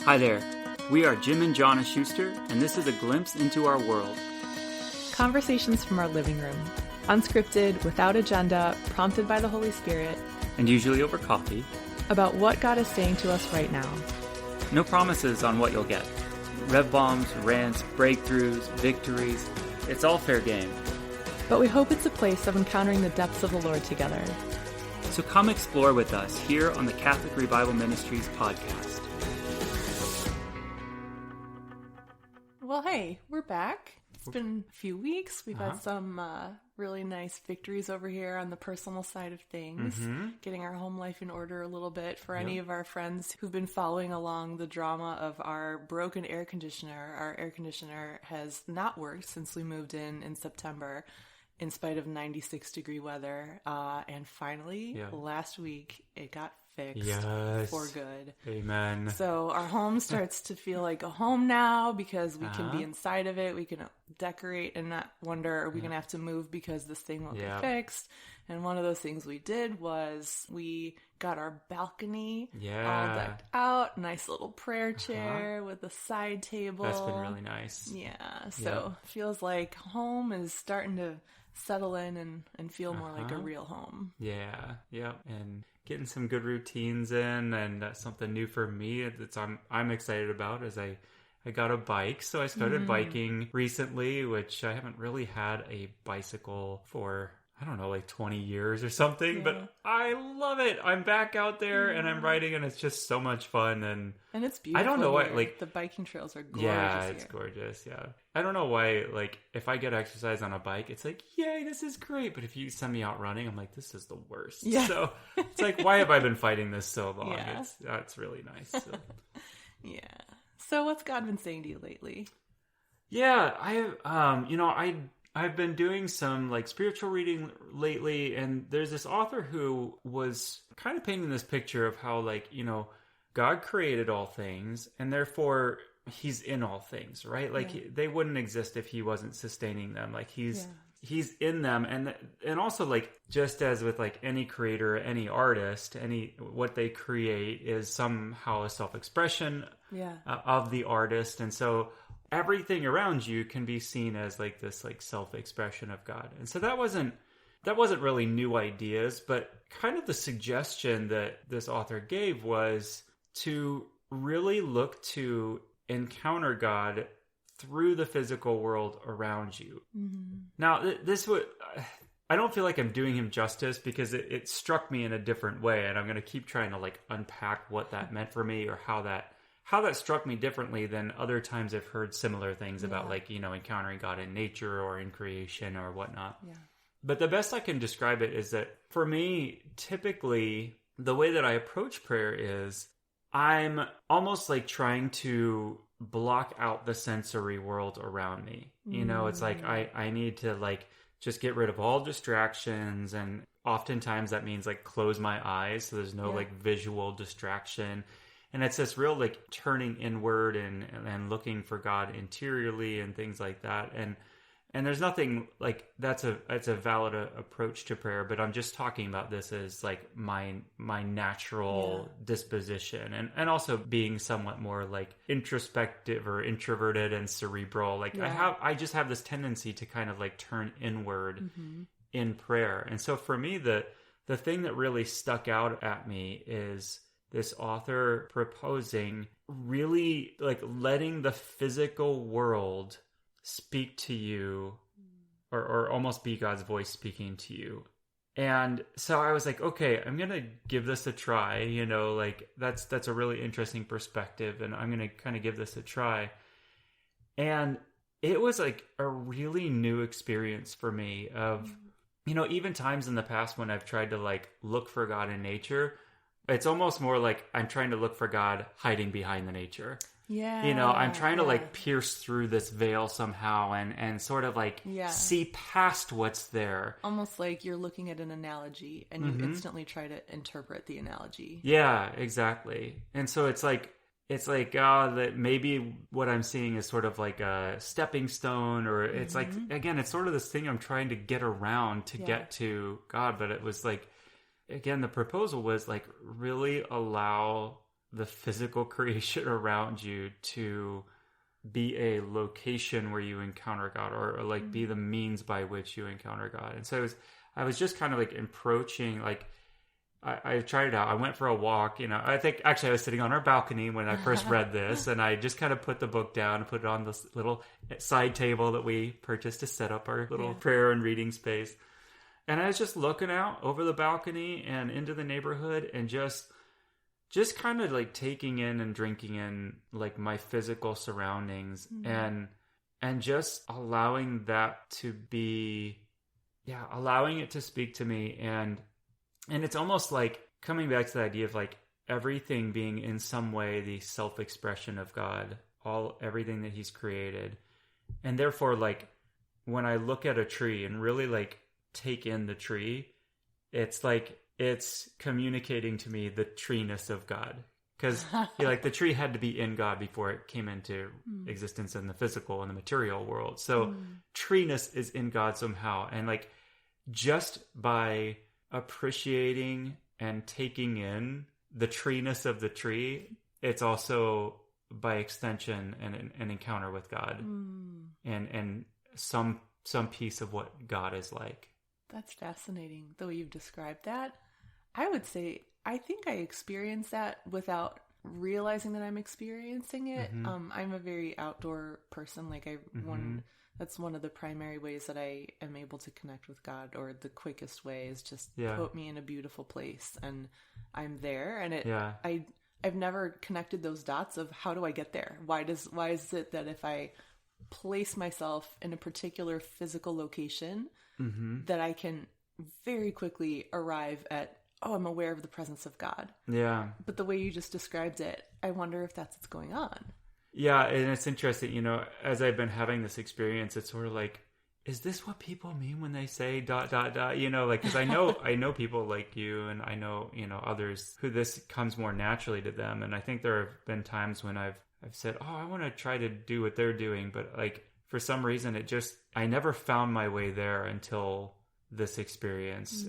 Hi there. We are Jim and Jonna Schuster, and this is a glimpse into our world. Conversations from our living room. Unscripted, without agenda, prompted by the Holy Spirit. And usually over coffee. About what God is saying to us right now. No promises on what you'll get. Rev bombs, rants, breakthroughs, victories. It's all fair game. But we hope it's a place of encountering the depths of the Lord together. So come explore with us here on the Catholic Revival Ministries podcast. Well, hey, we're back. It's been a few weeks. We've had some really nice victories over here on the personal side of things, getting our home life in order a little bit. For any of our friends who've been following along the drama of our broken air conditioner, our air conditioner has not worked since we moved in September, in spite of 96-degree weather. And finally, last week, it got fixed for good. Amen. So our home starts to feel like a home now because we can be inside of it. We can decorate and not wonder, are we going to have to move because this thing won't get fixed? And one of those things we did was we got our balcony all decked out. Nice little prayer chair with a side table. That's been really nice. Yeah. So it feels like home is starting to settle in and feel more like a real home. Yeah. And getting some good routines in, and that's something new for me that I'm excited about as I got a bike. So I started biking recently, which I haven't really had a bicycle for, I don't know, like 20 years or something, but I love it. I'm back out there and I'm riding, and it's just so much fun. And it's beautiful. I don't know why, like, the biking trails are gorgeous. Yeah, it's gorgeous. Yeah. I don't know why, like, if I get exercise on a bike, it's like, yay, this is great. But if you send me out running, I'm like, this is the worst. Yeah. So it's like, why have I been fighting this so long? Yeah. That's really nice. So. Yeah. So what's God been saying to you lately? Yeah, I've been doing some like spiritual reading lately, and there's this author who was kind of painting this picture of how, like, God created all things, and therefore he's in all things, right? Like they wouldn't exist if he wasn't sustaining them. Like he's in them, and also, like, just as with like any creator, any artist, what they create is somehow a self-expression of the artist, and so everything around you can be seen as like this like self-expression of God. And so that wasn't really new ideas, but kind of the suggestion that this author gave was to really look to encounter God through the physical world around you. Now, I don't feel like I'm doing him justice, because it struck me in a different way, and I'm going to keep trying to like unpack what that meant for me, or how that struck me differently than other times I've heard similar things about, like, encountering God in nature or in creation or whatnot. Yeah. But the best I can describe it is that for me, typically, the way that I approach prayer is I'm almost like trying to block out the sensory world around me. It's like I need to like just get rid of all distractions, and oftentimes that means like close my eyes so there's no like visual distraction. And it's this real like turning inward and looking for God interiorly and things like that. And there's nothing like it's a valid approach to prayer, but I'm just talking about this as like my natural disposition, and also being somewhat more like introspective or introverted and cerebral. Like I just have this tendency to kind of like turn inward in prayer. And so for me, the thing that really stuck out at me is this author proposing really like letting the physical world speak to you, or almost be God's voice speaking to you. And so I was like, okay, I'm going to give this a try. Like that's a really interesting perspective, and I'm going to kind of give this a try. And it was like a really new experience for me of, even times in the past when I've tried to like look for God in nature, it's almost more like I'm trying to look for God hiding behind the nature. Yeah. I'm trying to like pierce through this veil somehow and sort of like see past what's there. Almost like you're looking at an analogy and you instantly try to interpret the analogy. Yeah, exactly. And so it's like that maybe what I'm seeing is sort of like a stepping stone, or it's like, again, it's sort of this thing I'm trying to get around to get to God. But it was like, again, the proposal was like really allow the physical creation around you to be a location where you encounter God, or like be the means by which you encounter God. And so I was just kind of like approaching, like, I tried it out. I went for a walk, I think actually I was sitting on our balcony when I first read this, and I just kind of put the book down and put it on this little side table that we purchased to set up our little prayer and reading space. And I was just looking out over the balcony and into the neighborhood, and just kind of like taking in and drinking in like my physical surroundings, and just allowing that to be, allowing it to speak to me. And it's almost like coming back to the idea of like everything being in some way the self-expression of God, everything that he's created. And therefore, like when I look at a tree and really like take in the tree, it's like it's communicating to me the treeness of God, because like the tree had to be in God before it came into existence in the physical and the material world. So treeness is in God somehow, and like just by appreciating and taking in the treeness of the tree, it's also by extension an encounter with God, and some piece of what God is like. That's fascinating, the way you've described that. I would say, I think I experienced that without realizing that I'm experiencing it. I'm a very outdoor person. Like that's one of the primary ways that I am able to connect with God, or the quickest way is just put me in a beautiful place and I'm there. And I've never connected those dots of how do I get there? Why is it that if I place myself in a particular physical location, that I can very quickly arrive at, I'm aware of the presence of God. Yeah. But the way you just described it, I wonder if that's what's going on. Yeah, and it's interesting, as I've been having this experience, it's sort of like, is this what people mean when they say ... like, because I know people like you, and I know, others who this comes more naturally to them. And I think there have been times when I've said, I want to try to do what they're doing. But like, for some reason, I never found my way there until this experience.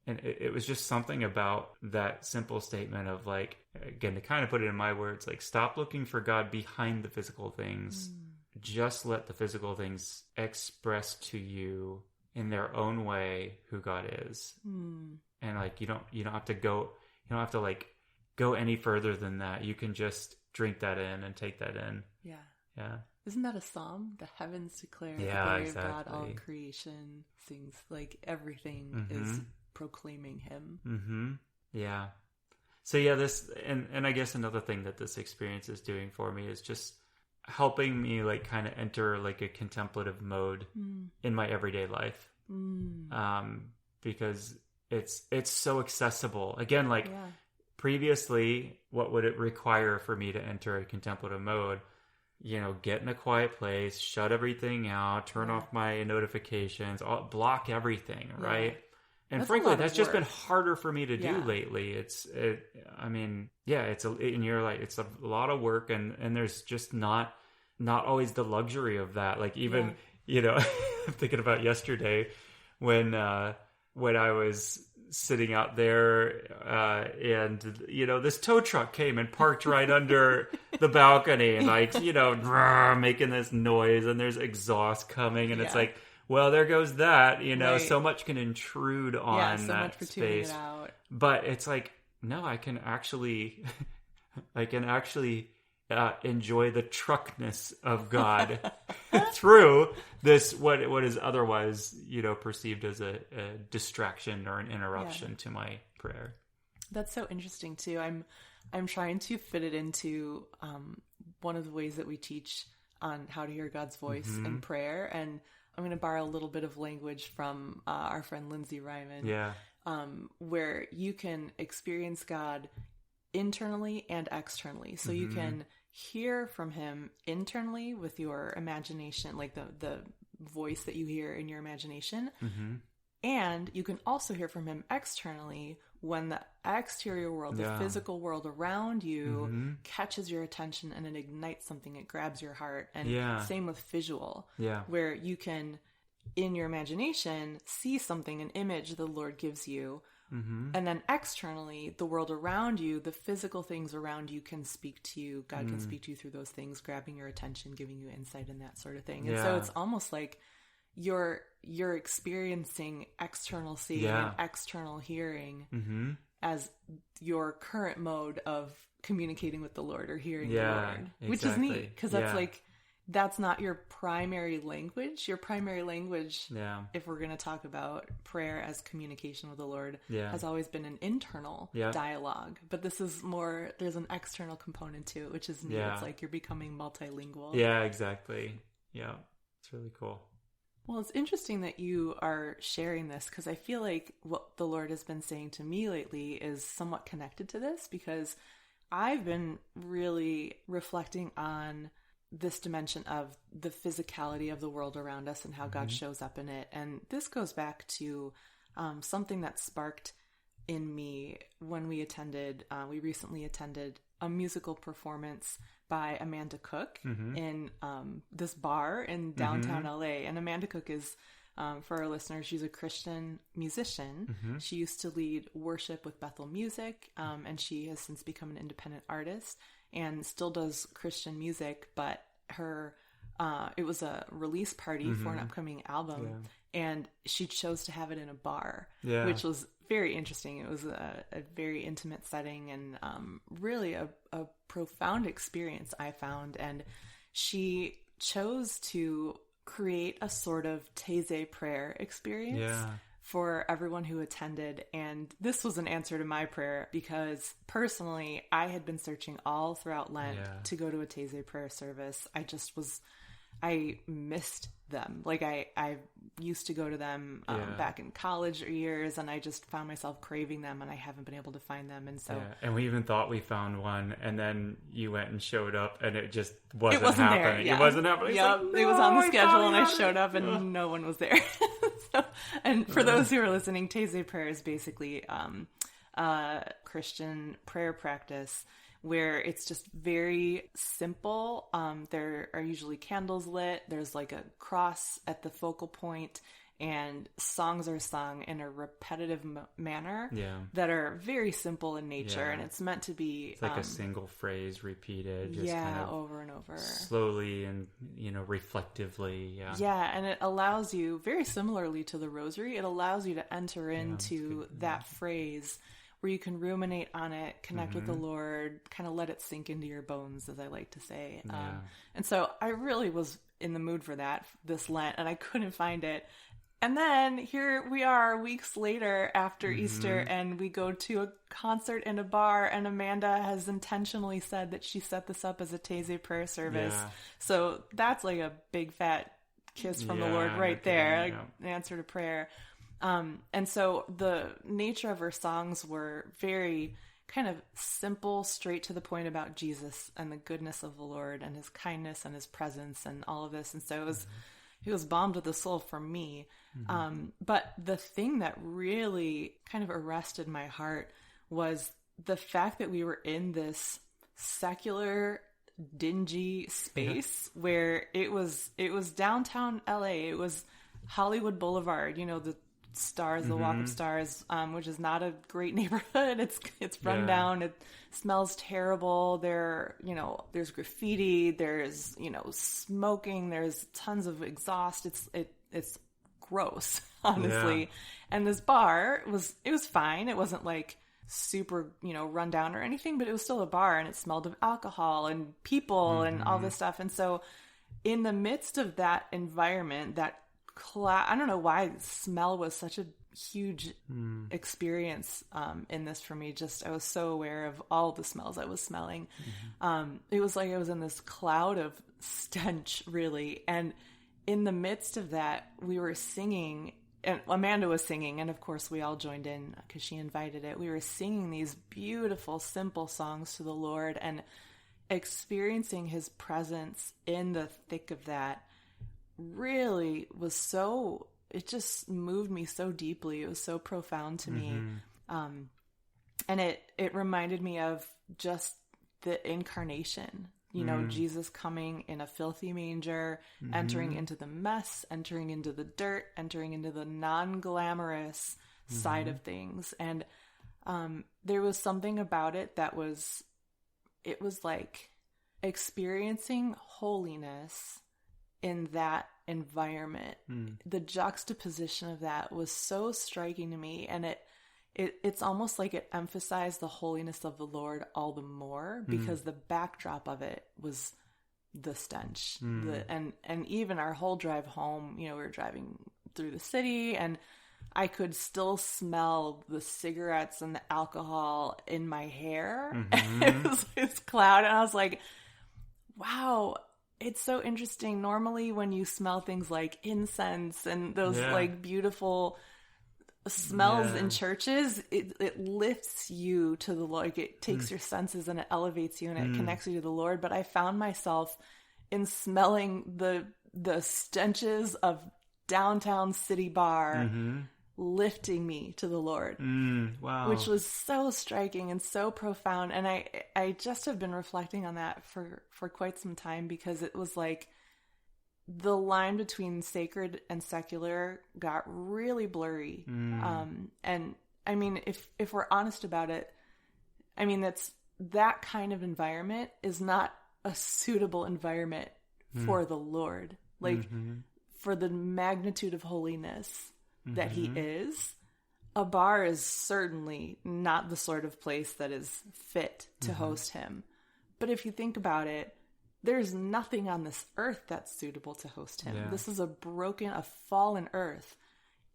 And it was just something about that simple statement of like, again, to kind of put it in my words, like, stop looking for God behind the physical things. Just let the physical things express to you in their own way who God is. And like, you don't have to like go any further than that. You can just drink that in and take that in. Yeah. Isn't that a psalm? The heavens declare the glory of God, all creation sings, like everything is proclaiming him. Yeah. So this, and I guess another thing that this experience is doing for me is just helping me like kind of enter like a contemplative mode in my everyday life. Because it's so accessible. Again, like previously, what would it require for me to enter a contemplative mode? Get in a quiet place, shut everything out, turn off my notifications, block everything, right? And frankly, that's just been harder for me to do lately. It's a lot of work, and there's just not always the luxury of that. Like even, I'm thinking about yesterday when I was sitting out there, and this tow truck came and parked right under the balcony, and like making this noise, and there's exhaust coming, and it's like, well, there goes that. So much can intrude on so that much space. It out. But it's like, no, I can actually enjoy the truckness of God through this what is otherwise perceived as a distraction or an interruption to my prayer. That's so interesting too. I'm trying to fit it into one of the ways that we teach on how to hear God's voice in prayer, and I'm going to borrow a little bit of language from our friend Lindsay Ryman, where you can experience God internally and externally. So you can hear from him internally with your imagination, like the voice that you hear in your imagination. And you can also hear from him externally when the exterior world, the physical world around you catches your attention and it ignites something, it grabs your heart. And same with visual, where you can, in your imagination, see something, an image the Lord gives you, And then externally, the world around you, the physical things around you can speak to you. God can speak to you through those things, grabbing your attention, giving you insight and that sort of thing. And so it's almost like you're experiencing external seeing and external hearing as your current mode of communicating with the Lord or hearing the Lord, which is neat because that's like, that's not your primary language. Your primary language, if we're going to talk about prayer as communication with the Lord, has always been an internal dialogue. But this is more, there's an external component to it, which is neat. It's like you're becoming multilingual. Yeah, exactly. Yeah, it's really cool. Well, it's interesting that you are sharing this because I feel like what the Lord has been saying to me lately is somewhat connected to this, because I've been really reflecting on this dimension of the physicality of the world around us and how God shows up in it. And this goes back to something that sparked in me when we recently attended a musical performance by Amanda Cook in this bar in downtown LA. And Amanda Cook is, for our listeners, she's a Christian musician. She used to lead worship with Bethel Music, and she has since become an independent artist and still does Christian music, but it was a release party for an upcoming album, and she chose to have it in a bar, which was very interesting. It was a very intimate setting and really a profound experience, I found. And she chose to create a sort of Taizé prayer experience for everyone who attended. And this was an answer to my prayer, because personally, I had been searching all throughout Lent to go to a Taizé prayer service. I missed them. Like I used to go to them back in college years, and I just found myself craving them, and I haven't been able to find them. And so, and we even thought we found one, and then you went and showed up, and it just wasn't happening. It wasn't happening. Yeah, it was on the schedule, and I showed up, and no one was there. And for those who are listening, Taizé prayer is basically Christian prayer practice where it's just very simple. There are usually candles lit. There's like a cross at the focal point, and songs are sung in a repetitive manner that are very simple in nature. And it's meant to be... It's like a single phrase repeated. Just kind of over and over. Slowly and, reflectively. Yeah, and it allows you, very similarly to the rosary, it allows you to enter into that phrase where you can ruminate on it, connect with the Lord, kind of let it sink into your bones, as I like to say. And so I really was in the mood for that this Lent, and I couldn't find it. And then here we are weeks later after Easter, and we go to a concert in a bar, and Amanda has intentionally said that she set this up as a Taizé prayer service. So that's like a big fat kiss from the Lord right there, an answer to prayer. And so the nature of her songs were very kind of simple, straight to the point about Jesus and the goodness of the Lord and his kindness and his presence and all of this. And so it was balm to the soul for me. But the thing that really kind of arrested my heart was the fact that we were in this secular, dingy space where it was downtown LA. It was Hollywood Boulevard, the Stars, the Walk of Stars, which is not a great neighborhood. It's run down. It smells terrible. There's graffiti. There's smoking. There's tons of exhaust. It's gross, honestly. And this bar was fine. It wasn't like super run down or anything, but it was still a bar, and it smelled of alcohol and people and all this stuff. And so, in the midst of that environment, that I don't know why smell was such a huge experience in this for me. I was so aware of all the smells I was smelling. It was like I was in this cloud of stench, really. And in the midst of that, we were singing, and Amanda was singing, and of course we all joined in because she invited it. We were singing these beautiful, simple songs to the Lord and experiencing his presence in the thick of that. Really was it just moved me so deeply. It was so profound to me. And it reminded me of just the incarnation, Jesus coming in a filthy manger, entering into the mess, entering into the dirt, entering into the non-glamorous side of things. And there was something about it that was like experiencing holiness in that environment. The juxtaposition of that was so striking to me, and it's almost like it emphasized the holiness of the Lord all the more because the backdrop of it was the stench. And even our whole drive home, we were driving through the city, and I could still smell the cigarettes and the alcohol in my hair. It was this cloud, and I was like, wow, it's so interesting. Normally when you smell things like incense and those like beautiful smells in churches, it lifts you to the Lord. Like, it takes your senses and it elevates you and it connects you to the Lord. But I found myself in smelling the stenches of downtown city bar lifting me to the Lord. Wow. Which was so striking and so profound. And I just have been reflecting on that for quite some time, because it was like the line between sacred and secular got really blurry. And I mean, if we're honest about it, I mean, that kind of environment is not a suitable environment for the Lord. Like, for the magnitude of holiness that he is, a bar is certainly not the sort of place that is fit to host him. But if you think about it, there's nothing on this earth that's suitable to host him. Yeah. This is a fallen earth.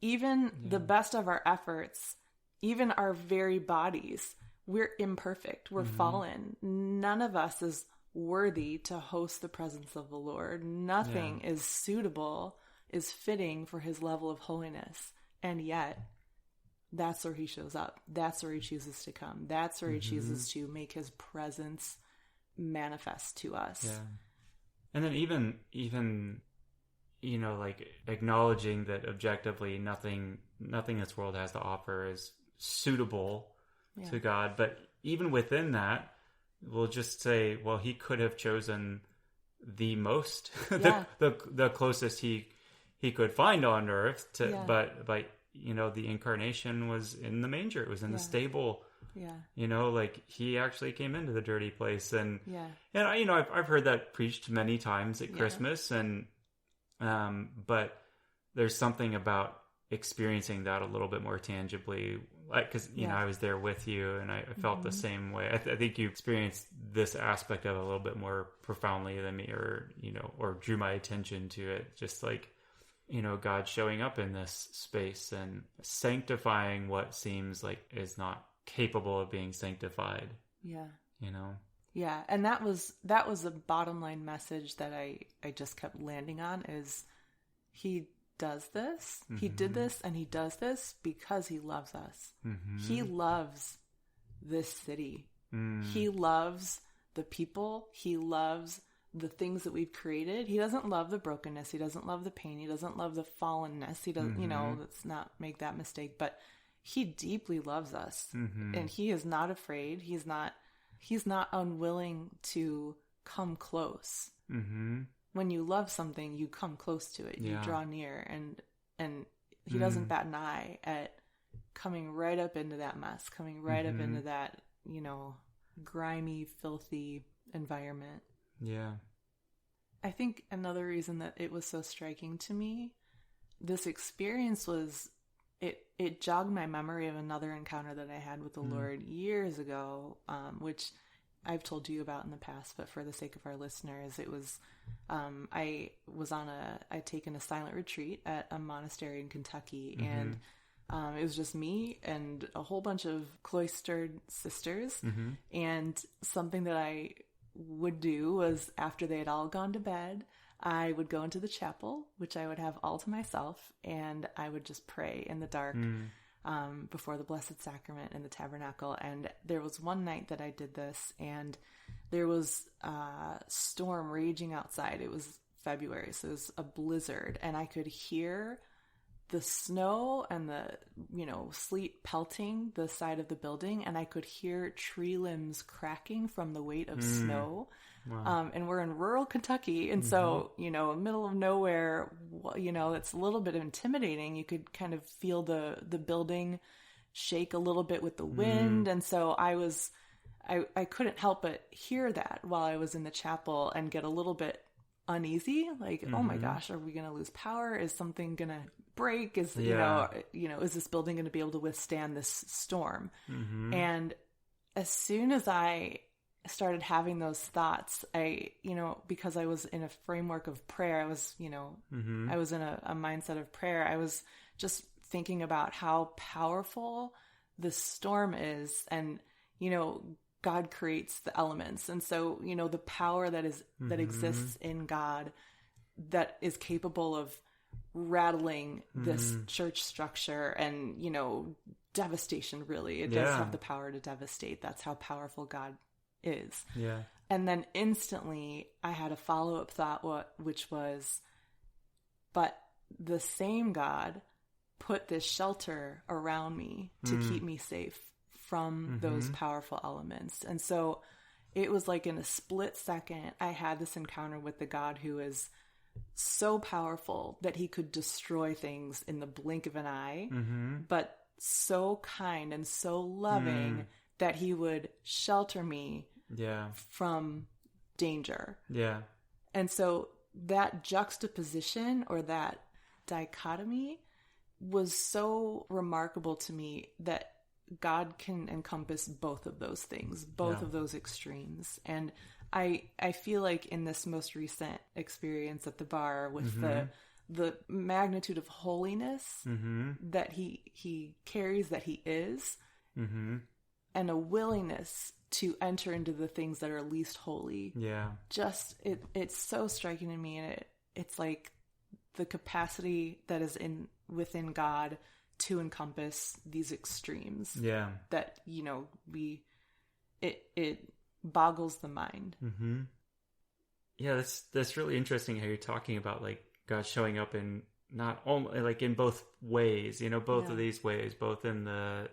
Even the best of our efforts, even our very bodies, we're imperfect. We're fallen. None of us is worthy to host the presence of the Lord. Nothing is suitable, is fitting for his level of holiness. And yet, that's where he shows up. That's where he chooses to come. That's where he chooses to make his presence manifest to us. Yeah. And then even like acknowledging that objectively nothing this world has to offer is suitable to God. But even within that, we'll just say, well, he could have chosen the most, the closest he could find on earth but the incarnation was in the manger. It was in the stable. Like he actually came into the dirty place, and I've heard that preached many times at Christmas, and but there's something about experiencing that a little bit more tangibly, like, because I was there with you, and I felt the same way. I think you experienced this aspect of it a little bit more profoundly than me, or or drew my attention to it, just like God showing up in this space and sanctifying what seems like is not capable of being sanctified. And that was a bottom line message that I just kept landing on, is he does this, he did this, and he does this because he loves us. He loves this city. He loves the people. He loves the things that we've created. He doesn't love the brokenness. He doesn't love the pain. He doesn't love the fallenness. He doesn't, let's not make that mistake, but he deeply loves us, and he is not afraid. He's not unwilling to come close. When you love something, you come close to it. You draw near, and he doesn't bat an eye at coming right up into that mess, coming right up into that, grimy, filthy environment. Yeah. I think another reason that it was so striking to me, this experience was, it jogged my memory of another encounter that I had with the Lord years ago, which I've told you about in the past, but for the sake of our listeners, it was, I'd taken a silent retreat at a monastery in Kentucky, and it was just me and a whole bunch of cloistered sisters, and something that I would do was, after they had all gone to bed, I would go into the chapel, which I would have all to myself, and I would just pray in the dark before the Blessed Sacrament in the tabernacle. And there was one night that I did this, and there was a storm raging outside. It was February, so it was a blizzard, and I could hear the snow and the, sleet pelting the side of the building, and I could hear tree limbs cracking from the weight of snow. Wow. And we're in rural Kentucky. And so, middle of nowhere, it's a little bit intimidating. You could kind of feel the building shake a little bit with the wind. And so I couldn't help but hear that while I was in the chapel and get a little bit uneasy. Like, oh my gosh, are we going to lose power? Is something going to break? Is, is this building going to be able to withstand this storm? And as soon as I started having those thoughts, because I was in a framework of prayer, I was in a mindset of prayer. I was just thinking about how powerful the storm is, and, God creates the elements. And so, the power that exists in God that is capable of rattling this church structure and, devastation, really. It does have the power to devastate. That's how powerful God is. Yeah. And then instantly I had a follow-up thought, which was, but the same God put this shelter around me to keep me safe from those powerful elements. And so it was like in a split second, I had this encounter with the God who is so powerful that he could destroy things in the blink of an eye, but so kind and so loving that he would shelter me from danger. Yeah. And so that juxtaposition or that dichotomy was so remarkable to me, that God can encompass both of those things, both of those extremes. And I feel like in this most recent experience at the bar with the magnitude of holiness that he carries, that he is, and a willingness to enter into the things that are least holy. Yeah. Just, it's so striking to me. And it's like the capacity that is within God to encompass these extremes. Yeah. That, it boggles the mind. Yeah, that's really interesting how you're talking about like God showing up in not only like in both ways, both of these ways, both in the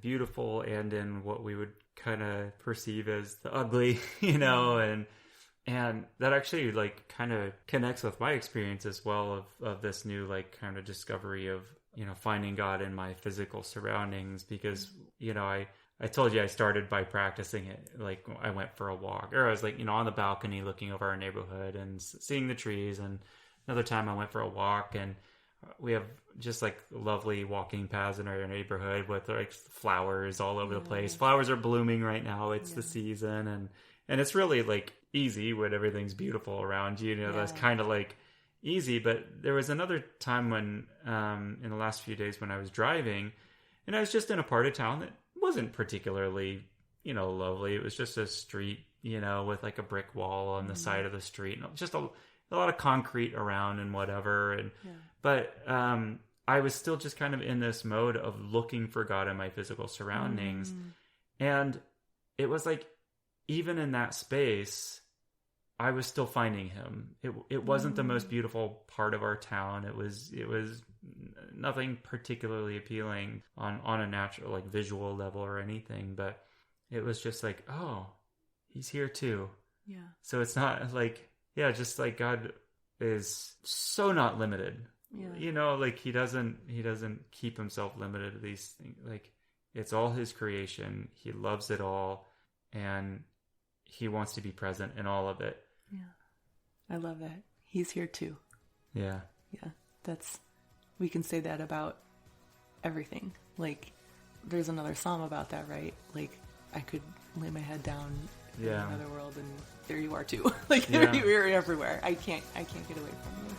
beautiful and in what we would kind of perceive as the ugly, and that actually like kind of connects with my experience as well of this new like kind of discovery of, finding God in my physical surroundings, because, I told you I started by practicing it. Like I went for a walk, or I was like, on the balcony looking over our neighborhood and seeing the trees. And another time I went for a walk, and we have just like lovely walking paths in our neighborhood with like flowers all over the place. Flowers are blooming right now. It's the season, and it's really like easy when everything's beautiful around you. That's kind of like easy. But there was another time when, in the last few days when I was driving, and I was just in a part of town that wasn't particularly, lovely. It was just a street, with like a brick wall on the side of the street, and just a lot of concrete around and whatever. But I was still just kind of in this mode of looking for God in my physical surroundings. And it was like, even in that space, I was still finding him. It wasn't the most beautiful part of our town. It was nothing particularly appealing on a natural, like visual level or anything, but it was just like, oh, he's here too. Yeah. So it's not like, just like God is so not limited. Yeah. Like he doesn't keep himself limited to these things. Like it's all his creation. He loves it all, and he wants to be present in all of it. Yeah. I love that. He's here too. Yeah. Yeah. We can say that about everything. Like there's another psalm about that, right? Like I could lay my head down in another world and there you are too. Like you're everywhere. I can't get away from you.